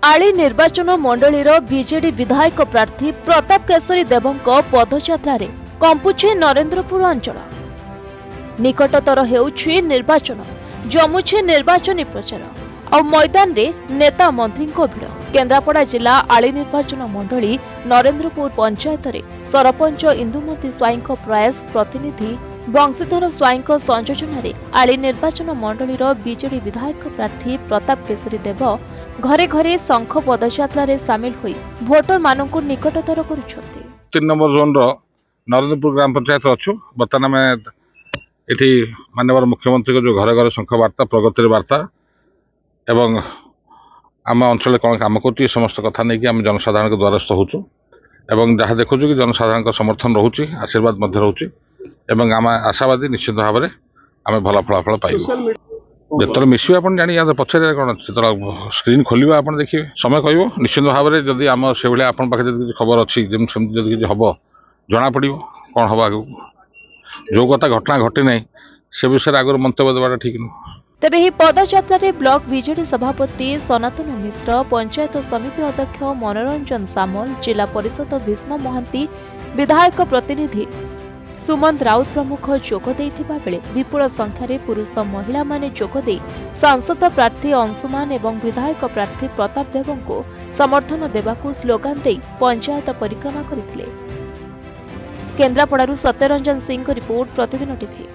आली निर्वाचन मंडलीर बीजेडी विधायक प्रार्थी प्रताप केशरी देवଙ୍କ पदयात्रा कंपुछे नरेंद्रपुर अंचल। निकटतर हेउछि निर्वाचन, जमुछे निर्वाचनी प्रचार और मैदान रे नेता मंत्री भिड़। केन्द्रापड़ा जिला आली निर्वाचन मंडली नरेंद्रपुर पंचायत रे सरपंच इंदुमती स्वाई प्रयास प्रतिनिधि बंशीधर स्वाई संयोजन आली निर्वाचन मंडलीर बीजेडी विधायक प्रार्थी प्रताप केशरी देव घरे घरे शंख पदयात्रा रे सामिल होई भोटर मानकु निकटतर करुछथि। 3 नंबर जोन रो नरेंद्रपुर ग्राम पंचायत अच्छु। बर्तमान में इति माननीय मुख्यमंत्री को जो घर घर शंख वार्ता प्रगतिर वार्ता एवं आम अंचल कौन कम कर समस्त कथा नहीं कि आम जनसाधारण के द्वारस्थ होचु एवं जहाँ देखु कि जनसाधारण समर्थन रोचे आशीर्वाद रोचे एवं आम आशावादी निश्चित भाव में आम भल फलाफल पाइबू। जो मिसवे आप जानी पचारे कौन स्क्रीन खोल आप देखिए समय कह निश्चित भाव में जदि आम से भाई आप खबर अच्छी जब हम जना पड़ कौन हम आगे जो कथा घटना घटे ना से विषय आगे मंतव्य देवाटा ठीक नुह। तेबे ही पदयात्रा रे ब्लॉक बीजेडी सभापति सनातन मिश्र, पंचायत समिति अध्यक्ष मनोरंजन सामल, जिला परिषद भीष्म महांती, विधायक प्रतिनिधि सुमंत राउत प्रमुख जोग देइथिबा बेले विपुल संख्यार पुरुष महिला माने जोग दे सांसद प्रार्थी अंशुमान एवं विधायक प्रार्थी प्रताप देवଙ୍କୁ समर्थन देबाकू स्लोगान दे पंचायत परिक्रमा करथिले। केन्द्रापड़ारू सत्यरंजन सिंह रिपोर्ट, प्रतिदिन टीवी।